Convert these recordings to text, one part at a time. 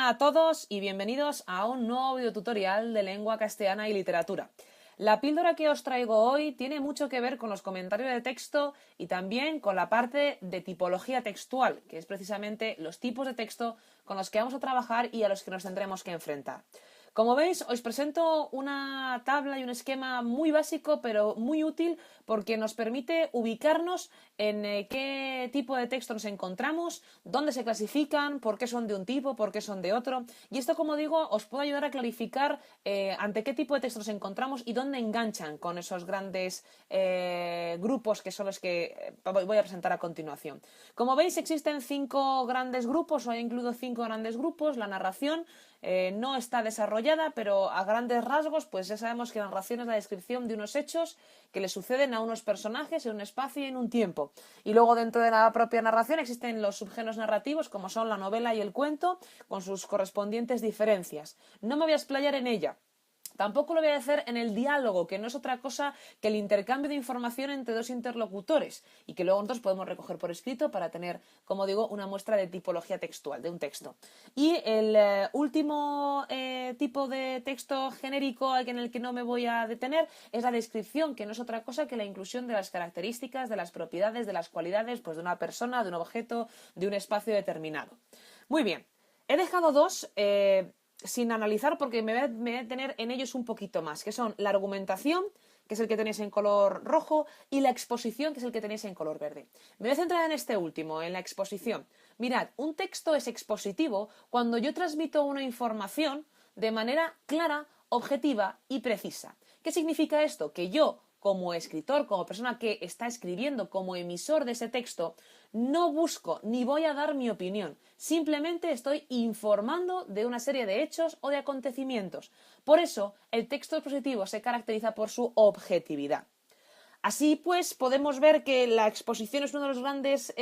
Hola a todos y bienvenidos a un nuevo videotutorial de lengua castellana y literatura. La píldora que os traigo hoy tiene mucho que ver con los comentarios de texto y también con la parte de tipología textual, que es precisamente los tipos de texto con los que vamos a trabajar y a los que nos tendremos que enfrentar. Como veis, os presento una tabla y un esquema muy básico, pero muy útil porque nos permite ubicarnos en qué tipo de texto nos encontramos, dónde se clasifican, por qué son de un tipo, por qué son de otro. Y esto, como digo, os puede ayudar a clarificar ante qué tipo de texto nos encontramos y dónde enganchan con esos grandes grupos que son los que voy a presentar a continuación. Como veis, existen 5 grandes grupos, o he incluido 5 grandes grupos. La narración no está desarrollada, pero a grandes rasgos, pues ya sabemos que la narración es la descripción de unos hechos que le suceden a unos personajes en un espacio y en un tiempo. Y luego dentro de la propia narración existen los subgéneros narrativos, como son la novela y el cuento, con sus correspondientes diferencias. No me voy a explayar en ella. Tampoco lo voy a hacer en el diálogo, que no es otra cosa que el intercambio de información entre dos interlocutores y que luego nosotros podemos recoger por escrito para tener, como digo, una muestra de tipología textual, de un texto. Y el último tipo de texto genérico en el que no me voy a detener es la descripción, que no es otra cosa que la inclusión de las características, de las propiedades, de las cualidades, pues de una persona, de un objeto, de un espacio determinado. Muy bien, he dejado dos sin analizar porque me voy a detener en ellos un poquito más, que son la argumentación, que es el que tenéis en color rojo, y la exposición, que es el que tenéis en color verde. Me voy a centrar en este último, en la exposición. Mirad, un texto es expositivo cuando yo transmito una información de manera clara, objetiva y precisa. ¿Qué significa esto? Que yo, como escritor, como persona que está escribiendo, como emisor de ese texto, no busco ni voy a dar mi opinión, simplemente estoy informando de una serie de hechos o de acontecimientos. Por eso, el texto expositivo se caracteriza por su objetividad. Así pues, podemos ver que la exposición es uno de los grandes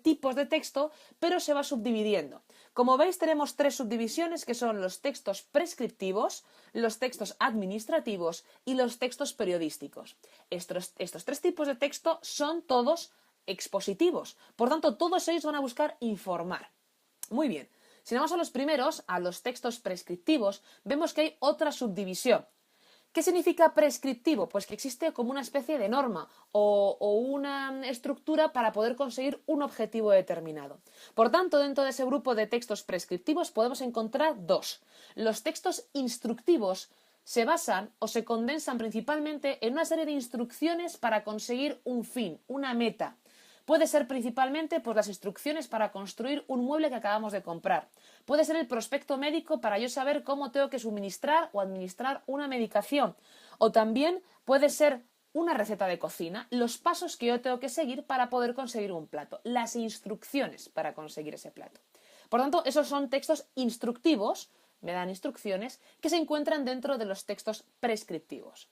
tipos de texto, pero se va subdividiendo. Como veis, tenemos 3 subdivisiones, que son los textos prescriptivos, los textos administrativos y los textos periodísticos. Estos 3 tipos de texto son todos expositivos. Por tanto, todos ellos van a buscar informar. Muy bien. Si vamos a los primeros, a los textos prescriptivos, vemos que hay otra subdivisión. ¿Qué significa prescriptivo? Pues que existe como una especie de norma o una estructura para poder conseguir un objetivo determinado. Por tanto, dentro de ese grupo de textos prescriptivos podemos encontrar dos. Los textos instructivos se basan o se condensan principalmente en una serie de instrucciones para conseguir un fin, una meta. Puede ser principalmente pues, las instrucciones para construir un mueble que acabamos de comprar. Puede ser el prospecto médico para yo saber cómo tengo que suministrar o administrar una medicación. O también puede ser una receta de cocina, los pasos que yo tengo que seguir para poder conseguir un plato, las instrucciones para conseguir ese plato. Por tanto, esos son textos instructivos, me dan instrucciones, que se encuentran dentro de los textos prescriptivos.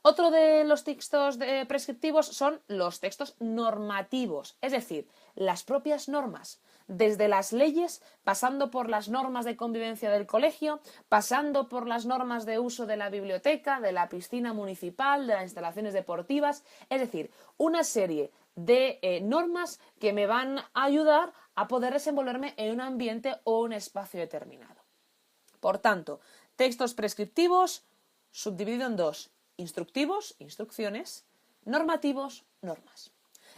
Otro de los textos prescriptivos son los textos normativos, es decir, las propias normas, desde las leyes, pasando por las normas de convivencia del colegio, pasando por las normas de uso de la biblioteca, de la piscina municipal, de las instalaciones deportivas, es decir, una serie de normas que me van a ayudar a poder desenvolverme en un ambiente o un espacio determinado. Por tanto, textos prescriptivos subdividido en dos: instructivos, instrucciones, normativos, normas.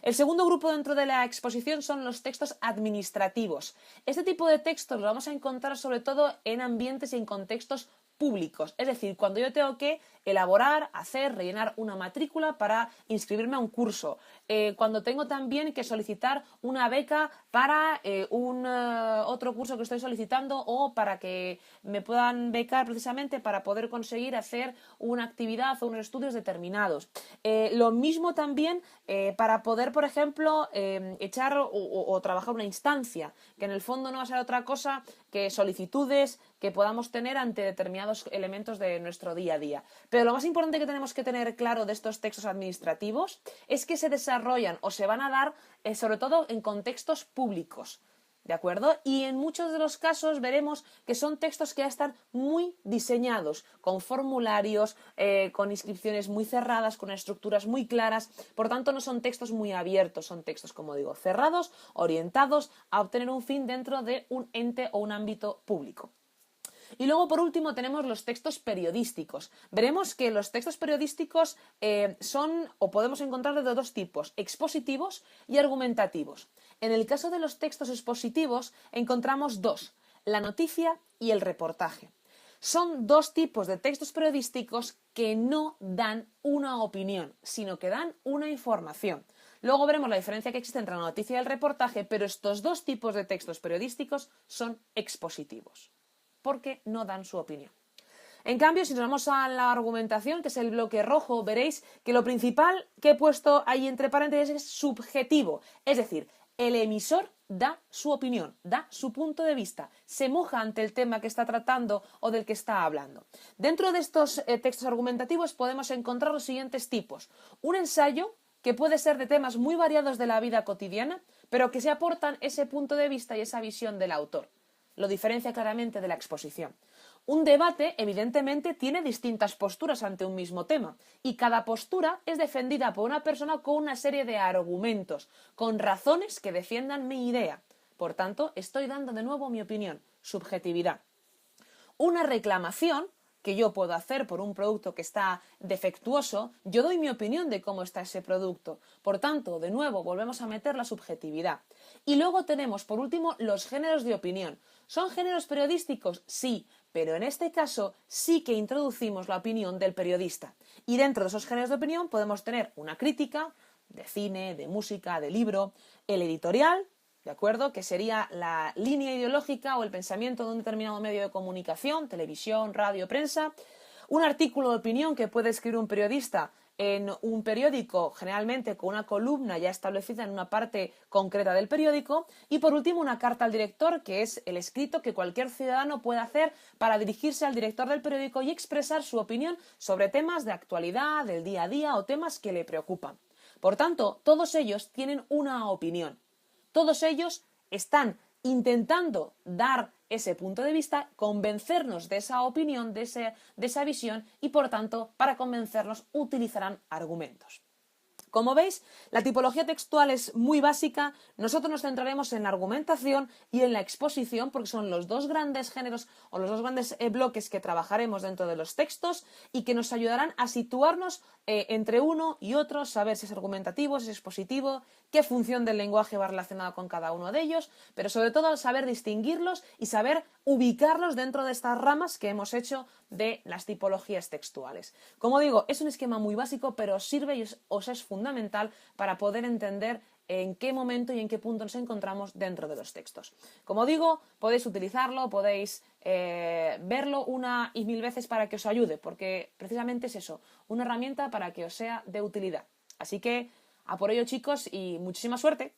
El segundo grupo dentro de la exposición son los textos administrativos. Este tipo de textos los vamos a encontrar sobre todo en ambientes y en contextos públicos, es decir, cuando yo tengo que elaborar, hacer, rellenar una matrícula para inscribirme a un curso, cuando tengo también que solicitar una beca para otro curso que estoy solicitando o para que me puedan becar precisamente para poder conseguir hacer una actividad o unos estudios determinados. Lo mismo también para poder, por ejemplo, echar o trabajar una instancia, que en el fondo no va a ser otra cosa que solicitudes que podamos tener ante determinados elementos de nuestro día a día. Pero lo más importante que tenemos que tener claro de estos textos administrativos es que se desarrollan o se van a dar sobre todo en contextos públicos. ¿De acuerdo? Y en muchos de los casos veremos que son textos que ya están muy diseñados, con formularios, con inscripciones muy cerradas, con estructuras muy claras. Por tanto, no son textos muy abiertos, son textos, como digo, cerrados, orientados a obtener un fin dentro de un ente o un ámbito público. Y luego, por último, tenemos los textos periodísticos. Veremos que los textos periodísticos son, o podemos encontrarlos de dos tipos, expositivos y argumentativos. En el caso de los textos expositivos encontramos dos, la noticia y el reportaje. Son dos tipos de textos periodísticos que no dan una opinión, sino que dan una información. Luego veremos la diferencia que existe entre la noticia y el reportaje, pero estos dos tipos de textos periodísticos son expositivos, porque no dan su opinión. En cambio, si nos vamos a la argumentación, que es el bloque rojo, veréis que lo principal que he puesto ahí entre paréntesis es subjetivo, es decir, el emisor da su opinión, da su punto de vista, se moja ante el tema que está tratando o del que está hablando. Dentro de estos textos argumentativos podemos encontrar los siguientes tipos. Un ensayo, que puede ser de temas muy variados de la vida cotidiana, pero que se aportan ese punto de vista y esa visión del autor. Lo diferencia claramente de la exposición. Un debate, evidentemente, tiene distintas posturas ante un mismo tema y cada postura es defendida por una persona con una serie de argumentos, con razones que defiendan mi idea. Por tanto, estoy dando de nuevo mi opinión, subjetividad. Una reclamación que yo puedo hacer por un producto que está defectuoso, yo doy mi opinión de cómo está ese producto. Por tanto, de nuevo, volvemos a meter la subjetividad. Y luego tenemos, por último, los géneros de opinión. ¿Son géneros periodísticos? Sí, pero en este caso sí que introducimos la opinión del periodista. Y dentro de esos géneros de opinión podemos tener una crítica de cine, de música, de libro, el editorial, ¿de acuerdo? Que sería la línea ideológica o el pensamiento de un determinado medio de comunicación, televisión, radio, prensa. Un artículo de opinión que puede escribir un periodista en un periódico, generalmente con una columna ya establecida en una parte concreta del periódico. Y por último, una carta al director, que es el escrito que cualquier ciudadano puede hacer para dirigirse al director del periódico y expresar su opinión sobre temas de actualidad, del día a día o temas que le preocupan. Por tanto, todos ellos tienen una opinión. Todos ellos están intentando dar ese punto de vista, convencernos de esa opinión, de esa visión y, por tanto, para convencernos utilizarán argumentos. Como veis, la tipología textual es muy básica. Nosotros nos centraremos en la argumentación y en la exposición porque son los dos grandes géneros o los dos grandes bloques que trabajaremos dentro de los textos y que nos ayudarán a situarnos entre uno y otro, saber si es argumentativo, si es expositivo, qué función del lenguaje va relacionada con cada uno de ellos, pero sobre todo saber distinguirlos y saber ubicarlos dentro de estas ramas que hemos hecho de las tipologías textuales. Como digo, es un esquema muy básico, pero os sirve y os es fundamental para poder entender en qué momento y en qué punto nos encontramos dentro de los textos. Como digo, podéis utilizarlo, podéis verlo una y mil veces para que os ayude, porque precisamente es eso, una herramienta para que os sea de utilidad. Así que a por ello, chicos, y muchísima suerte.